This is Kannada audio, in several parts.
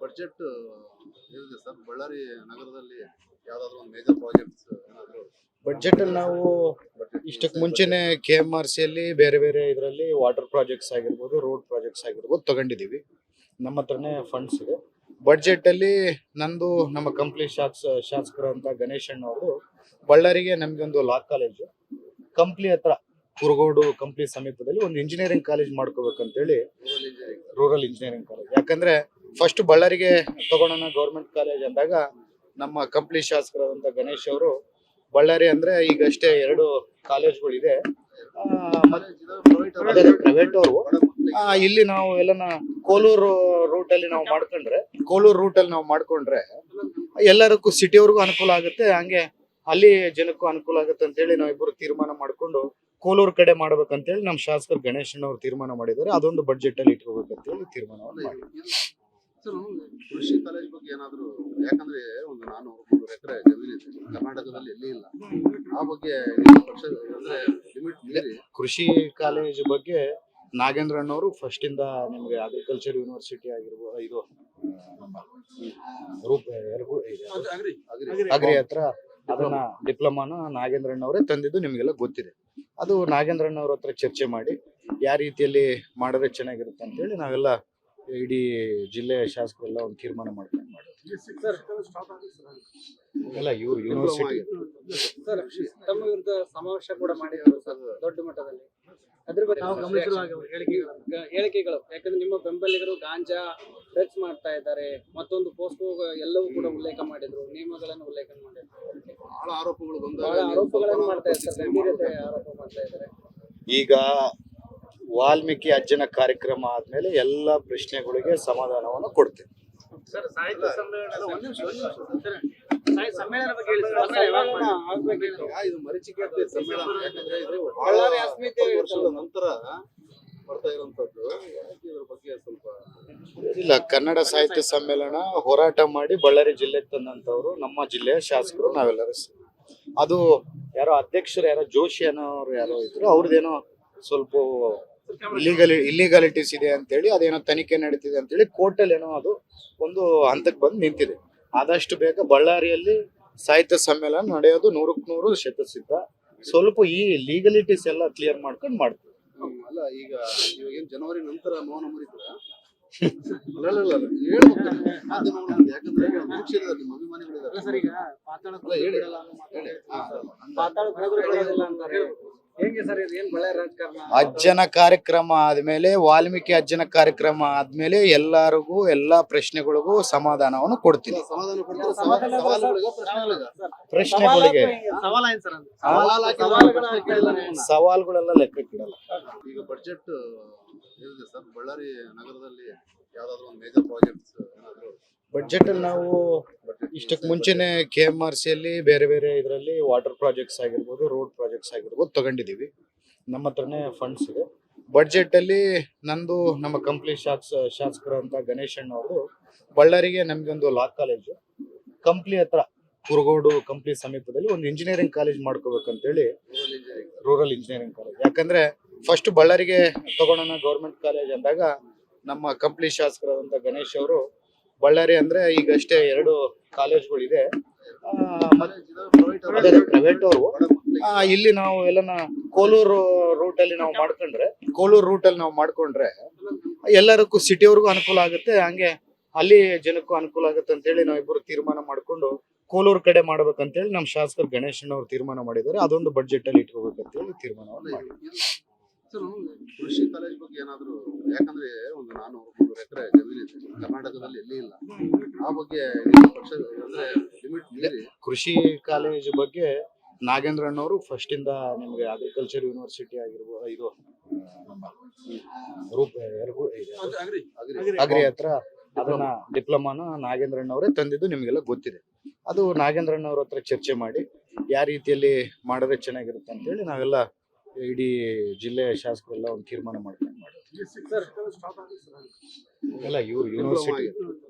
ಬಡ್ಜೆಟ್ ಏನಿದೆ ಸರ್ ಬಳ್ಳಾರಿ ನಗರದಲ್ಲಿ ಯಾವ್ದಾದ್ರು ಒಂದು ಮೇಜರ್ ಪ್ರಾಜೆಕ್ಟ್ಸ್ ಏನಾದ್ರು ಬಡ್ಜೆಟ್ ಅಲ್ಲಿ ನಾವು ಇಷ್ಟಕ್ಕೆ ಮುಂಚೆನೆ KMRC ಅಲ್ಲಿ ಬೇರೆ ಬೇರೆ ಇದರಲ್ಲಿ ವಾಟರ್ ಪ್ರಾಜೆಕ್ಟ್ಸ್ ಆಗಿರ್ಬೋದು, ರೋಡ್ ಪ್ರಾಜೆಕ್ಟ್ಸ್ ಆಗಿರ್ಬೋದು ತಗೊಂಡಿದೀವಿ. ನಮ್ಮ ಹತ್ರನೇ ಫಂಡ್ಸ್ ಇದೆ. ಬಡ್ಜೆಟ್ ಅಲ್ಲಿ ನಂದು ನಮ್ಮ ಕಂಪ್ಲಿ ಶಾಸಕರಂತ ಗಣೇಶ್ ಅಣ್ಣ ಅವರು ಬಳ್ಳಾರಿಗೆ ನಮ್ಗೆ ಒಂದು ಲಾ ಕಾಲೇಜು ಕಂಪ್ಲಿ ಹತ್ರ ಕುರುಗೋಡು ಕಂಪ್ಲಿ ಸಮೀಪದಲ್ಲಿ ಒಂದು ಇಂಜಿನಿಯರಿಂಗ್ ಕಾಲೇಜ್ ಮಾಡ್ಕೋಬೇಕಂತೇಳಿ, ರೂರಲ್ ಇಂಜಿನಿಯರಿಂಗ್ ಕಾಲೇಜ್. ಯಾಕಂದ್ರೆ ಫಸ್ಟ್ ಬಳ್ಳಾರಿಗೆ ತಗೊಳ್ಳೋಣ ಗೌರ್ಮೆಂಟ್ ಕಾಲೇಜ್ ಅಂದಾಗ ನಮ್ಮ ಕಂಪ್ಲಿ ಶಾಸಕರಾದಂತ ಗಣೇಶ್ ಅವರು ಬಳ್ಳಾರಿ ಅಂದ್ರೆ ಈಗಷ್ಟೇ 2 ಕಾಲೇಜ್ಗಳಿದೆ, ಪ್ರೈವೇಟ್ ಅವರು. ಇಲ್ಲಿ ನಾವು ಎಲ್ಲನ ಕೋಲೂರು ರೂಟ್ ಅಲ್ಲಿ ನಾವು ಮಾಡ್ಕೊಂಡ್ರೆ ಎಲ್ಲರಿಗೂ ಸಿಟಿಯವ್ರಿಗೂ ಅನುಕೂಲ ಆಗುತ್ತೆ, ಹಂಗೆ ಅಲ್ಲಿ ಜನಕ್ಕೂ ಅನುಕೂಲ ಆಗುತ್ತೆ ಅಂತೇಳಿ ನಾವಿಬ್ಬರು ತೀರ್ಮಾನ ಮಾಡ್ಕೊಂಡು ಕೋಲೂರು ಕಡೆ ಮಾಡ್ಬೇಕಂತೇಳಿ ನಮ್ಮ ಶಾಸಕರು ಗಣೇಶನವ್ರು ತೀರ್ಮಾನ ಮಾಡಿದ್ದಾರೆ. ಅದೊಂದು ಬಡ್ಜೆಟ್ ಅಲ್ಲಿ ಇಟ್ಕೋಬೇಕಂತೇಳಿ ತೀರ್ಮಾನವನ್ನು ಮಾಡಿದ್ದಾರೆ. ಕೃಷಿ ಕಾಲೇಜ್ ಬಗ್ಗೆ ಏನಾದ್ರು, ಯಾಕಂದ್ರೆ ಒಂದು 400 ಎಕರೆ ಜಮೀನಿದೆ ಕರ್ನಾಟಕದಲ್ಲಿ ಎಲ್ಲಿ ಇಲ್ಲ, ಆ ಬಗ್ಗೆ ಪಕ್ಷ ಅಂದ್ರೆ ಲಿಮಿಟ್ ಮೀರಿ ಕೃಷಿ ಕಾಲೇಜ್ ಬಗ್ಗೆ ನಾಗೇಂದ್ರಣ್ಣವರು ಫಸ್ಟ್ ಇಂದ ನಿಮ್ಗೆ ಅಗ್ರಿಕಲ್ಚರ್ ಯೂನಿವರ್ಸಿಟಿ ಆಗಿರ್ಬೋದು, ಇದು ಅಗ್ರಿ ಹತ್ರ ಅದನ್ನ ಡಿಪ್ಲೊಮಾನ ನಾಗೇಂದ್ರಣ್ಣವರೇ ತಂದಿದ್ದು ನಿಮ್ಗೆಲ್ಲ ಗೊತ್ತಿದೆ. ಅದು ನಾಗೇಂದ್ರಣ್ಣವ್ರ ಹತ್ರ ಚರ್ಚೆ ಮಾಡಿ ಯಾವ ರೀತಿಯಲ್ಲಿ ಮಾಡಿದ್ರೆ ಚೆನ್ನಾಗಿರುತ್ತೆ ಅಂತೇಳಿ ನಾವೆಲ್ಲ ಇಡೀ ಜಿಲ್ಲೆಯ ಶಾಸಕರೆಲ್ಲ ಒಂದು ತೀರ್ಮಾನ ಮಾಡ್ಕೊಂಡು ಮಾಡಿದ್ವಿ. ಎಲ್ಲ ಇವ್ರು ಯೂನಿವರ್ಸಿಟಿ ತಮ್ಮ ವಿರುದ್ಧ ಸಮಾವೇಶ ಕೂಡ ಮಾಡಿದ್ರು ಸರ್ ದೊಡ್ಡ ಮಟ್ಟದಲ್ಲಿ. ಅದ್ರ ಬಗ್ಗೆ ನಾವು ಗಮನಿಸಿರುವ ಹೇಳಿಕೆಗಳು, ಯಾಕಂದ್ರೆ ನಿಮ್ಮ ಬೆಂಬಲಿಗರು ಗಾಂಜಾ ಡ್ರಗ್ಸ್ ಮಾಡ್ತಾ ಇದ್ದಾರೆ, ಮತ್ತೊಂದು ಪೋಸ್ಕೋ ಎಲ್ಲವೂ ಕೂಡ ಉಲ್ಲೇಖ ಮಾಡಿದ್ರು, ನಿಯಮಗಳನ್ನು ಉಲ್ಲೇಖ ಮಾಡಿದ್ರು, ಬಹಳ ಆರೋಪಗಳು ಆರೋಪಗಳನ್ನು ಮಾಡ್ತಾ ಇದ್ದಾರೆ, ಗಂಭೀರತೆ ಆರೋಪ ಮಾಡ್ತಾ ಇದ್ದಾರೆ. ಈಗ ವಾಲ್ಮೀಕಿ ಅಜ್ಜನ ಕಾರ್ಯಕ್ರಮ ಆದ್ಮೇಲೆ ಎಲ್ಲ ಪ್ರಶ್ನೆಗಳಿಗೆ ಸಮಾಧಾನವನ್ನು ಕೊಡ್ತೇವೆ. ಇದು ಮರೀಚಿಕೆ ಸಮ್ಮೇಳನ, ಯಾಕಂದ್ರೆ ಇದು ವರ್ಷದ ನಂತರ ಬರ್ತಾ ಇರುವಂತದ್ದು, ಇದ್ರ ಬಗ್ಗೆ ಸ್ವಲ್ಪ ಇಲ್ಲ. ಕನ್ನಡ ಸಾಹಿತ್ಯ ಸಮ್ಮೇಳನ ಹೋರಾಟ ಮಾಡಿ ಬಳ್ಳಾರಿ ಜಿಲ್ಲೆಗೆ ತಂದಂತವ್ರು ನಮ್ಮ ಜಿಲ್ಲೆಯ ಶಾಸಕರು ನಾವೆಲ್ಲರೂ. ಅದು ಯಾರೋ ಅಧ್ಯಕ್ಷರು ಯಾರೋ ಜೋಶಿ ಅನ್ನೋರು ಯಾರೋ ಇದ್ರು, ಅವ್ರದ್ದೇನೋ ಸ್ವಲ್ಪ ಇಲ್ಲಿಗಾಲಿಟೀಸ್ ಇದೆ ಅಂತೇಳಿ ಅದೇನೋ ತನಿಖೆ ನಡೀತಿದೆ ಅಂತೇಳಿ ಕೋರ್ಟಲ್ಲಿ ಏನೋ ಅದು ಒಂದು ಹಂತಕ್ಕೆ ಬಂದು ನಿಂತಿದೆ. ಆದಷ್ಟು ಬೇಗ ಬಳ್ಳಾರಿಯಲ್ಲಿ ಸಾಹಿತ್ಯ ಸಮ್ಮೇಳನ ನಡೆಯೋದು 100% ಶತಸಿದ್ಧ. ಸ್ವಲ್ಪ ಈ ಲೀಗಲಿಟೀಸ್ ಎಲ್ಲ ಕ್ಲಿಯರ್ ಮಾಡ್ಕೊಂಡು ಮಾಡ್ತೀವಿ. ಅಲ್ಲ, ಈಗ ಏನ್ ಜನವರಿ ನಂತರ ಮೌನ ಮುರಿದ್ರ ಯಾಕಂದ್ರೆ ಅಜ್ಜನ ಕಾರ್ಯಕ್ರಮ ಆದ್ಮೇಲೆ, ವಾಲ್ಮೀಕಿ ಅಜ್ಜನ ಕಾರ್ಯಕ್ರಮ ಆದ್ಮೇಲೆ ಎಲ್ಲರಿಗೂ ಎಲ್ಲಾ ಪ್ರಶ್ನೆಗಳಿಗೂ ಸಮಾಧಾನವನ್ನು ಕೊಡ್ತೀನಿ. ಪ್ರಶ್ನೆಗಳಿಗೆ ಸವಾಲುಗಳೆಲ್ಲ ಲೆಕ್ಕಕ್ಕಿಡಲ್ಲ. ಈಗ ಬಡ್ಜೆಟ್ ಏನಿದೆ ಸರ್ ಬಳ್ಳಾರಿ ನಗರದಲ್ಲಿ ಯಾವ್ದಾದ್ರು ಒಂದು ಮೇಜರ್ ಪ್ರಾಜೆಕ್ಟ್ಸ್ ಏನಾದ್ರು ಬಡ್ಜೆಟ್ ಅಲ್ಲಿ ನಾವು ಇಷ್ಟಕ್ಕೆ ಮುಂಚೆನೆ KMRC ಅಲ್ಲಿ ಬೇರೆ ಬೇರೆ ಇದರಲ್ಲಿ ವಾಟರ್ ಪ್ರಾಜೆಕ್ಟ್ಸ್ ಆಗಿರ್ಬೋದು, ರೋಡ್ ಪ್ರಾಜೆಕ್ಟ್ಸ್ ಆಗಿರ್ಬೋದು ತಗೊಂಡಿದೀವಿ. ನಮ್ಮ ಹತ್ರನೇ ಫಂಡ್ಸ್ ಇದೆ. ಬಡ್ಜೆಟ್ ಅಲ್ಲಿ ನಂದು ನಮ್ಮ ಕಂಪ್ಲಿ ಶಾಸಕರಂತ ಗಣೇಶ್ ಅಣ್ಣ ಅವರು ಬಳ್ಳಾರಿಗೆ ನಮ್ಗೆ ಒಂದು ಲಾ ಕಾಲೇಜು ಕಂಪ್ಲಿ ಹತ್ರ ಕುರುಗೋಡು ಕಂಪ್ಲಿ ಸಮೀಪದಲ್ಲಿ ಒಂದು ಇಂಜಿನಿಯರಿಂಗ್ ಕಾಲೇಜ್ ಮಾಡ್ಕೋಬೇಕಂತೇಳಿ, ರೂರಲ್ ಇಂಜಿನಿಯರಿಂಗ್ ಕಾಲೇಜ್. ಯಾಕಂದ್ರೆ ಫಸ್ಟ್ ಬಳ್ಳಾರಿಗೆ ತಗೊಳ್ಳೋಣ ಗೌರ್ಮೆಂಟ್ ಕಾಲೇಜ್ ಅಂದಾಗ ನಮ್ಮ ಕಂಪ್ಲಿ ಶಾಸಕರಾದಂತ ಗಣೇಶ್ ಅವರು ಬಳ್ಳಾರಿ ಅಂದ್ರೆ ಈಗಷ್ಟೇ 2 ಕಾಲೇಜ್ಗಳಿದೆ, ಪ್ರೈವೇಟ್ ಅವರು. ಇಲ್ಲಿ ನಾವು ಎಲ್ಲನ ಕೋಲೂರು ರೂಟ್ ಅಲ್ಲಿ ನಾವು ಮಾಡ್ಕೊಂಡ್ರೆ ಎಲ್ಲರಿಗೂ ಸಿಟಿಯವ್ರಿಗೂ ಅನುಕೂಲ ಆಗುತ್ತೆ, ಹಂಗೆ ಅಲ್ಲಿ ಜನಕ್ಕೂ ಅನುಕೂಲ ಆಗುತ್ತೆ ಅಂತೇಳಿ ನಾವಿಬ್ಬರು ತೀರ್ಮಾನ ಮಾಡ್ಕೊಂಡು ಕೋಲೂರು ಕಡೆ ಮಾಡ್ಬೇಕಂತೇಳಿ ನಮ್ಮ ಶಾಸಕರು ಗಣೇಶನವ್ರು ತೀರ್ಮಾನ ಮಾಡಿದ್ದಾರೆ. ಅದೊಂದು ಬಡ್ಜೆಟ್ ಅಲ್ಲಿ ಇಟ್ಕೋಬೇಕಂತೇಳಿ ತೀರ್ಮಾನವನ್ನು ಮಾಡಿದ್ದಾರೆ. ಕೃಷಿ ಕಾಲೇಜ್ ಬಗ್ಗೆ ಏನಾದ್ರು, ಯಾಕಂದ್ರೆ ಒಂದು 400 ಎಕರೆ ಜಮೀನಿದೆ ಕರ್ನಾಟಕದಲ್ಲಿ ಎಲ್ಲಿ ಇಲ್ಲ, ಆ ಬಗ್ಗೆ ಪಕ್ಷ ಅಂದ್ರೆ ಲಿಮಿಟ್ ಮೀರಿ ಕೃಷಿ ಕಾಲೇಜ್ ಬಗ್ಗೆ ನಾಗೇಂದ್ರಣ್ಣವರು ಫಸ್ಟ್ ಇಂದ ನಿಮ್ಗೆ ಅಗ್ರಿಕಲ್ಚರ್ ಯೂನಿವರ್ಸಿಟಿ ಆಗಿರ್ಬೋದು, ಇದು ಅಗ್ರಿ ಹತ್ರ ಅದನ್ನ ಡಿಪ್ಲೊಮಾನ ನಾಗೇಂದ್ರಣ್ಣವರೇ ತಂದಿದ್ದು ನಿಮ್ಗೆಲ್ಲ ಗೊತ್ತಿದೆ. ಅದು ನಾಗೇಂದ್ರಣ್ಣವ್ರ ಹತ್ರ ಚರ್ಚೆ ಮಾಡಿ ಯಾವ ರೀತಿಯಲ್ಲಿ ಮಾಡಿದ್ರೆ ಚೆನ್ನಾಗಿರುತ್ತೆ ಅಂತೇಳಿ ನಾವೆಲ್ಲ ಇಡೀ ಜಿಲ್ಲೆಯ ಶಾಸಕರೆಲ್ಲ ಒಂದು ತೀರ್ಮಾನ ಮಾಡ್ಕೊಂಡು ಮಾಡ್ತೀವಿ. ಸರ್ ಎಲ್ಲ ಇವ್ರು ಯೂನಿವರ್ಸಿಟಿ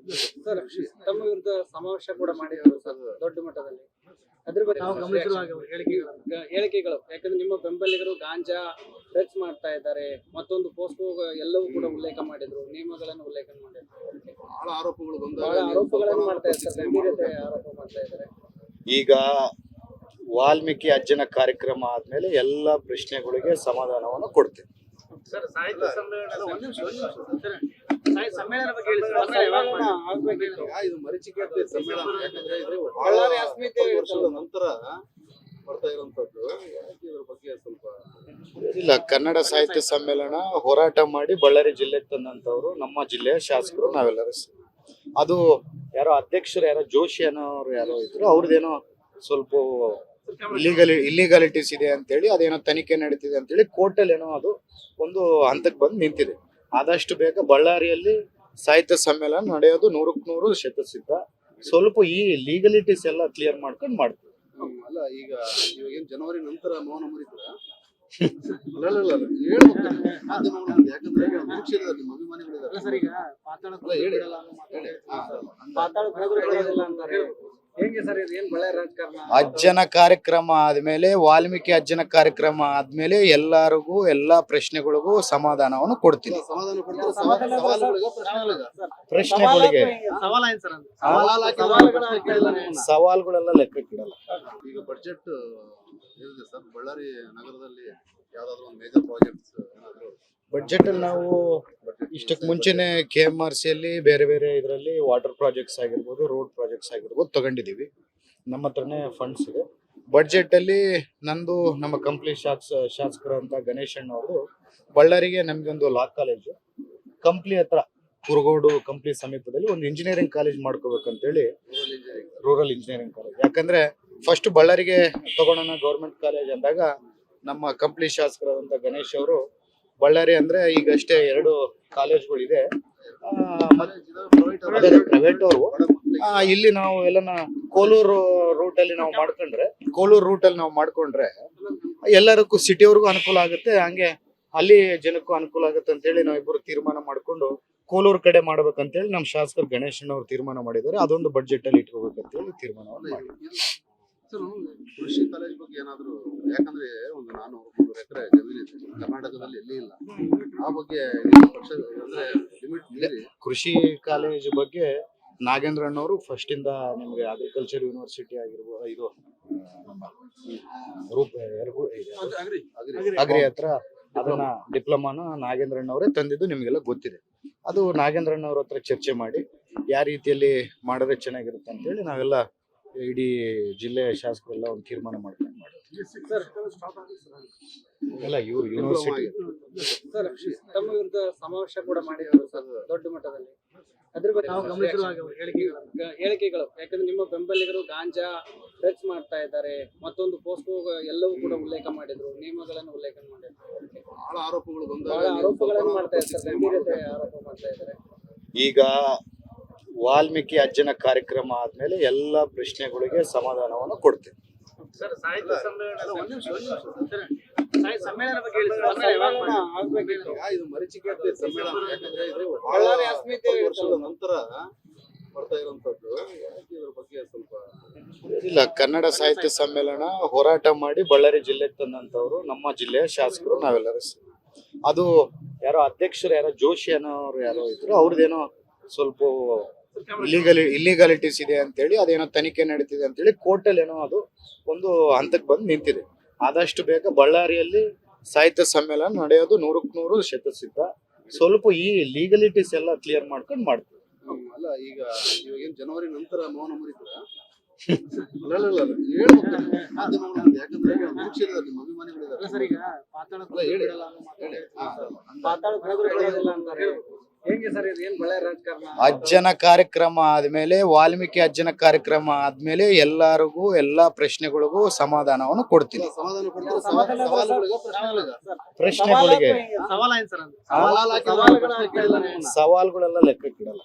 ಸರ್ ತಮ್ಮ ವಿರುದ್ಧ ಸಮಾವೇಶ ಕೂಡ ಮಾಡಿದ್ರು ಸರ್ ದೊಡ್ಡ ಮಟ್ಟದಲ್ಲಿ. ಅದ್ರ ಬಗ್ಗೆ ನಾವು ಗಮನಿಸಿರುವ ಹೇಳಿಕೆಗಳು ಯಾಕಂದ್ರೆ ನಿಮ್ಮ ಬೆಂಬಲಿಗರು ಗಾಂಜಾ ಡ್ರಗ್ಸ್ ಮಾಡ್ತಾ ಇದ್ದಾರೆ, ಮತ್ತೊಂದು ಪೋಸ್ಕೋ ಎಲ್ಲವೂ ಕೂಡ ಉಲ್ಲೇಖ ಮಾಡಿದ್ರು, ನಿಯಮಗಳನ್ನು ಉಲ್ಲೇಖ ಮಾಡಿದ್ರು. ಬಹಳ ಆರೋಪಗಳು ಬಹಳ ಆರೋಪಗಳನ್ನು ಮಾಡ್ತಾ ಇದ್ದಾರೆ, ಗಂಭೀರತೆ ಆರೋಪ ಮಾಡ್ತಾ ಇದ್ದಾರೆ. ಈಗ ವಾಲ್ಮೀಕಿ ಅಜ್ಜನ ಕಾರ್ಯಕ್ರಮ ಆದ್ಮೇಲೆ ಎಲ್ಲ ಪ್ರಶ್ನೆಗಳಿಗೆ ಸಮಾಧಾನವನ್ನು ಕೊಡ್ತೀವಿ. ಸರ್ ಸಾಹಿತ್ಯ ಸಮ್ಮೇಳನ ಬಗ್ಗೆ ಹೇಳಿ ಸರ್. ಸಮ್ಮೇಳನ ಆಗ್ಬೇಕಿತ್ತು. ಇದು ಮರೀಚಿಕೆ ಸಮ್ಮೇಳನ, ಯಾಕಂದ್ರೆ ಇದು ಬಳ್ಳಾರಿ ಅಸ್ಮಿತೆ ವರ್ಷದ ನಂತರ ಬರ್ತಾ ಇರುವಂತದ್ದು. ಯಾಕೆ ಇದ್ರ ಬಗ್ಗೆ ಸ್ವಲ್ಪ ಇಲ್ಲ, ಕನ್ನಡ ಸಾಹಿತ್ಯ ಸಮ್ಮೇಳನ ಹೋರಾಟ ಮಾಡಿ ಬಳ್ಳಾರಿ ಜಿಲ್ಲೆಗೆ ತಂದಂತವ್ರು ನಮ್ಮ ಜಿಲ್ಲೆಯ ಶಾಸಕರು ನಾವೆಲ್ಲರೂ ಅದು ಯಾರೋ ಅಧ್ಯಕ್ಷರು ಯಾರೋ ಜೋಶಿ ಅನ್ನೋರು ಯಾರೋ ಇದ್ರು, ಅವ್ರದ್ದೇನೋ ಸ್ವಲ್ಪ ಇಲ್ಲಿಗಾಲಿಟೀಸ್ ಇದೆ ಅಂತೇಳಿ ಅದೇನೋ ತನಿಖೆ ನಡೀತಿದೆ ಅಂತೇಳಿ ಕೋರ್ಟಲ್ಲಿ ಏನೋ ಅದು ಒಂದು ಹಂತಕ್ಕೆ ಬಂದು ನಿಂತಿದೆ. ಆದಷ್ಟು ಬೇಗ ಬಳ್ಳಾರಿಯಲ್ಲಿ ಸಾಹಿತ್ಯ ಸಮ್ಮೇಳನ ನಡೆಯೋದು 100% ಶತಸಿದ್ಧ. ಸ್ವಲ್ಪ ಈ ಲೀಗಲಿಟೀಸ್ ಎಲ್ಲ ಕ್ಲಿಯರ್ ಮಾಡ್ಕೊಂಡು ಮಾಡ್ತೀವಿ. ಅಲ್ಲ, ಈಗ ಏನ್ ಜನವರಿ ನಂತರ ಮೌನ ಮುರಿತೀರಾ? ಅಲ್ಲ ಹೇಳ್ಬೇಕು ಮಾಧ್ಯಮಗಳು, ಯಾಕಂದ್ರೆ ನಿರೀಕ್ಷೆಯಲ್ಲಿ ನಿಮ್ಮ ಅಭಿಮಾನಿಗಳಿದ್ದಾರೆ. ಸರ್ ಈಗ ಹೇಳಿ. ಅಂತಾರೆ. ಹೇಗೆ ಸರ್ ಇದು ಏನ್ ಬಳ್ಳಾರಿ ರಾಜಕಾರಣ? ಅಜ್ಜನ ಕಾರ್ಯಕ್ರಮ ಆದ್ಮೇಲೆ ವಾಲ್ಮೀಕಿ ಅಜ್ಜನ ಕಾರ್ಯಕ್ರಮ ಆದ್ಮೇಲೆ ಎಲ್ಲರಿಗೂ ಎಲ್ಲಾ ಪ್ರಶ್ನೆಗಳಿಗೂ ಸಮಾಧಾನವನ್ನು ಕೊಡ್ತೀನಿ. ಸಮಾಧಾನ ಕೊಡ್ತಾರೆ. ಸವಾಲುಗಳಿಗ ಪ್ರಶ್ನೆಗಳಿಗೆ ಸವಾಲ ಏನ್ ಸರ್? ಸವಾಲುಗಳೆಲ್ಲ ಲೆಕ್ಕಕ್ಕಿಡಲ್ಲ. ಈಗ ಬಡ್ಜೆಟ್ ಏನಿದೆ ಸರ್ ಬಳ್ಳಾರಿ ನಗರದಲ್ಲಿ ಯಾವ್ದಾದ್ರು ಒಂದು ಮೇಜರ್ ಪ್ರಾಜೆಕ್ಟ್ಸ್ ಏನಾದ್ರು ಬಡ್ಜೆಟ್ ಅಲ್ಲಿ ನಾವು ಇಷ್ಟಕ್ಕೆ ಮುಂಚೆನೆ KMRC ಅಲ್ಲಿ ಬೇರೆ ಬೇರೆ ಇದರಲ್ಲಿ ವಾಟರ್ ಪ್ರಾಜೆಕ್ಟ್ಸ್ ಆಗಿರ್ಬೋದು, ರೋಡ್ ಪ್ರಾಜೆಕ್ಟ್ಸ್ ಆಗಿರ್ಬೋದು ತಗೊಂಡಿದೀವಿ. ನಮ್ಮ ಹತ್ರನೇ ಫಂಡ್ಸ್ ಇದೆ. ಬಡ್ಜೆಟ್ ಅಲ್ಲಿ ನಂದು ನಮ್ಮ ಕಂಪ್ಲಿ ಶಾಸಕರಂತ ಗಣೇಶ್ ಅಣ್ಣ ಅವರು ಬಳ್ಳಾರಿಗೆ ನಮ್ಗೊಂದು ಲಾ ಕಾಲೇಜು, ಕಂಪ್ಲಿ ಹತ್ರ ಕುರುಗೋಡು ಕಂಪ್ಲಿ ಸಮೀಪದಲ್ಲಿ ಒಂದು ಇಂಜಿನಿಯರಿಂಗ್ ಕಾಲೇಜ್ ಮಾಡ್ಕೋಬೇಕಂತೇಳಿ, ರೂರಲ್ ಇಂಜಿನಿಯರಿಂಗ್ ಕಾಲೇಜ್. ಯಾಕಂದ್ರೆ ಫಸ್ಟ್ ಬಳ್ಳಾರಿಗೆ ತಗೊಳ್ಳೋಣ ಗೌರ್ಮೆಂಟ್ ಕಾಲೇಜ್ ಅಂದಾಗ ನಮ್ಮ ಕಂಪ್ಲಿ ಶಾಸಕರಾದಂತ ಗಣೇಶ್ ಅವರು ಬಳ್ಳಾರಿ ಅಂದ್ರೆ ಈಗಷ್ಟೇ 2 ಕಾಲೇಜ್ಗಳಿದೆ, ಪ್ರೈವೇಟ್ ಅವರು. ಇಲ್ಲಿ ನಾವು ಎಲ್ಲನ ಕೋಲೂರು ರೂಟ್ ಅಲ್ಲಿ ನಾವು ಮಾಡ್ಕೊಂಡ್ರೆ ಎಲ್ಲರಿಗೂ ಸಿಟಿಯವ್ರಿಗೂ ಅನುಕೂಲ ಆಗುತ್ತೆ, ಹಂಗೆ ಅಲ್ಲಿ ಜನಕ್ಕೂ ಅನುಕೂಲ ಆಗುತ್ತೆ ಅಂತೇಳಿ ನಾವಿಬ್ಬರು ತೀರ್ಮಾನ ಮಾಡ್ಕೊಂಡು ಕೋಲೂರು ಕಡೆ ಮಾಡ್ಬೇಕಂತೇಳಿ ನಮ್ಮ ಶಾಸಕರು ಗಣೇಶನವ್ರು ತೀರ್ಮಾನ ಮಾಡಿದ್ದಾರೆ. ಅದೊಂದು ಬಡ್ಜೆಟ್ ಅಲ್ಲಿ ಇಟ್ಕೋಬೇಕಂತೇಳಿ ತೀರ್ಮಾನವನ್ನು ಮಾಡಿ. ಕೃಷಿ ಕಾಲೇಜ್ ಬಗ್ಗೆ ಏನಾದ್ರು, ಯಾಕಂದ್ರೆ ಒಂದು 400 ಎಕರೆ ಜಮೀನಿದೆ ಕರ್ನಾಟಕದಲ್ಲಿ ಎಲ್ಲಿ ಇಲ್ಲ. ಆ ಬಗ್ಗೆ ಪಕ್ಷ ಅಂದ್ರೆ ಲಿಮಿಟ್ ಮೀರಿ ಕೃಷಿ ಕಾಲೇಜ್ ಬಗ್ಗೆ ನಾಗೇಂದ್ರ ಅಣ್ಣವರು ಫಸ್ಟ್ ಇಂದ ನಿಮ್ಗೆ ಅಗ್ರಿಕಲ್ಚರ್ ಯೂನಿವರ್ಸಿಟಿ ಆಗಿರ್ಬೋದು, ಇದು ನಮ್ಮ ಅಗ್ರಿ ಹತ್ರ ಅದನ್ನ ಡಿಪ್ಲೊಮಾನ ನಾಗೇಂದ್ರ ಅಣ್ಣವರೇ ತಂದಿದ್ದು ನಿಮ್ಗೆಲ್ಲ ಗೊತ್ತಿದೆ. ಅದು ನಾಗೇಂದ್ರ ಅಣ್ಣವ್ರ ಹತ್ರ ಚರ್ಚೆ ಮಾಡಿ ಯಾವ ರೀತಿಯಲ್ಲಿ ಮಾಡಿದ್ರೆ ಚೆನ್ನಾಗಿರುತ್ತೆ ಅಂತೇಳಿ ನಾವೆಲ್ಲ ಇಡೀ ಜಿಲ್ಲೆಯ ಶಾಸಕರೆಲ್ಲ ಒಂದು ತೀರ್ಮಾನ ಮಾಡ್ಕೊಂಡು ಮಾಡ್ತೀವಿ. ಎಲ್ಲ ಇವ್ರು ಯೂನಿವರ್ಸಿಟಿ ಸರ್ ತಮ್ಮ ವಿರುದ್ಧ ಸಮಾವೇಶ ಕೂಡ ಮಾಡಿದ್ರು ಸರ್ ದೊಡ್ಡ ಮಟ್ಟದಲ್ಲಿ. ಅದ್ರ ಬಗ್ಗೆ ನಾವು ಗಮನಿಸಿರುವ ಹೇಳಿಕೆಗಳು ಯಾಕಂದ್ರೆ ನಿಮ್ಮ ಬೆಂಬಲಿಗರು ಗಾಂಜಾ ಡ್ರಗ್ಸ್ ಮಾಡ್ತಾ ಇದ್ದಾರೆ, ಮತ್ತೊಂದು ಪೋಸ್ಕೋ ಎಲ್ಲವೂ ಕೂಡ ಉಲ್ಲೇಖ ಮಾಡಿದ್ರು, ನಿಯಮಗಳನ್ನು ಉಲ್ಲೇಖ ಮಾಡಿದ್ರು. ಬಹಳ ಆರೋಪಗಳು ಬಹಳ ಆರೋಪಗಳನ್ನು ಮಾಡ್ತಾ ಇದ್ದಾರೆ, ಗಂಭೀರತೆ ಆರೋಪ ಮಾಡ್ತಾ ಇದ್ದಾರೆ. ಈಗ ವಾಲ್ಮೀಕಿ ಅಜ್ಜನ ಕಾರ್ಯಕ್ರಮ ಆದ್ಮೇಲೆ ಎಲ್ಲ ಪ್ರಶ್ನೆಗಳಿಗೆ ಸಮಾಧಾನವನ್ನು ಕೊಡ್ತೀವಿ. ಸರ್ ಸಾಹಿತ್ಯ ಸಮ್ಮೇಳನ ಬಗ್ಗೆ ಹೇಳಿ ಸರ್. ಸಮ್ಮೇಳನ ಆಗ್ಬೇಕಿತ್ತು. ಇದು ಮರೀಚಿಕೆ ಸಮ್ಮೇಳನ, ಯಾಕಂದ್ರೆ ಇದು ಬಳ್ಳಾರಿ ಅಸ್ಮಿತೆ ವರ್ಷದ ನಂತರ ಬರ್ತಾ ಇರುವಂತದ್ದು. ಯಾಕೆ ಇದ್ರ ಬಗ್ಗೆ ಸ್ವಲ್ಪ ಇಲ್ಲ, ಕನ್ನಡ ಸಾಹಿತ್ಯ ಸಮ್ಮೇಳನ ಹೋರಾಟ ಮಾಡಿ ಬಳ್ಳಾರಿ ಜಿಲ್ಲೆಗೆ ತಂದಂತವ್ರು ನಮ್ಮ ಜಿಲ್ಲೆಯ ಶಾಸಕರು ನಾವೆಲ್ಲರೂ ಅದು ಯಾರೋ ಅಧ್ಯಕ್ಷರು ಯಾರೋ ಜೋಶಿ ಅನ್ನೋರು ಯಾರೋ ಇದ್ರು, ಅವ್ರದ್ದೇನೋ ಸ್ವಲ್ಪ ಇಲ್ಲಿಗಾಲಿಟೀಸ್ ಇದೆ ಅಂತೇಳಿ ಅದೇನೋ ತನಿಖೆ ನಡೀತಿದೆ ಅಂತೇಳಿ ಕೋರ್ಟಲ್ಲಿ ಏನೋ ಅದು ಒಂದು ಹಂತಕ್ಕೆ ಬಂದು ನಿಂತಿದೆ. ಆದಷ್ಟು ಬೇಗ ಬಳ್ಳಾರಿಯಲ್ಲಿ ಸಾಹಿತ್ಯ ಸಮ್ಮೇಳನ ನಡೆಯೋದು 100% ಶತಸಿದ್ಧ. ಸ್ವಲ್ಪ ಈ ಲೀಗಲಿಟೀಸ್ ಎಲ್ಲ ಕ್ಲಿಯರ್ ಮಾಡ್ಕೊಂಡು ಮಾಡ್ತೀವಿ. ಅಲ್ಲ, ಈಗ ಏನ್ ಜನವರಿ ನಂತರ ಮೌನ ಮುರಿತೀರಾ? ಅಲ್ಲ ಹೇಳ್ಬೇಕು ಮಾಧ್ಯಮಗಳು, ಯಾಕಂದ್ರೆ ನಿರೀಕ್ಷೆಯಲ್ಲಿ ನಿಮ್ಮ ಅಭಿಮಾನಿಗಳಿದ್ದಾರೆ. ಸರ್ ಈಗ ಹೇಳಿ. ಅಂತಾರೆ. ಹೇಗೆ ಸರ್ ಇದು ಏನ್ ಬಳ್ಳಾರಿ ರಾಜಕಾರಣ? ಅಜ್ಜನ ಕಾರ್ಯಕ್ರಮ ಆದ್ಮೇಲೆ ವಾಲ್ಮೀಕಿ ಅಜ್ಜನ ಕಾರ್ಯಕ್ರಮ ಆದ್ಮೇಲೆ ಎಲ್ಲರಿಗೂ ಎಲ್ಲಾ ಪ್ರಶ್ನೆಗಳಿಗೂ ಸಮಾಧಾನವನ್ನು ಕೊಡ್ತೀನಿ. ಸಮಾಧಾನ ಕೊಡ್ತಾರೆ. ಪ್ರಶ್ನೆಗಳಿಗೆ ಸವಾಲ ಏನ್ ಸರ್? ಸವಾಲುಗಳೆಲ್ಲ ಲೆಕ್ಕಕ್ಕಿಡಲ್ಲ.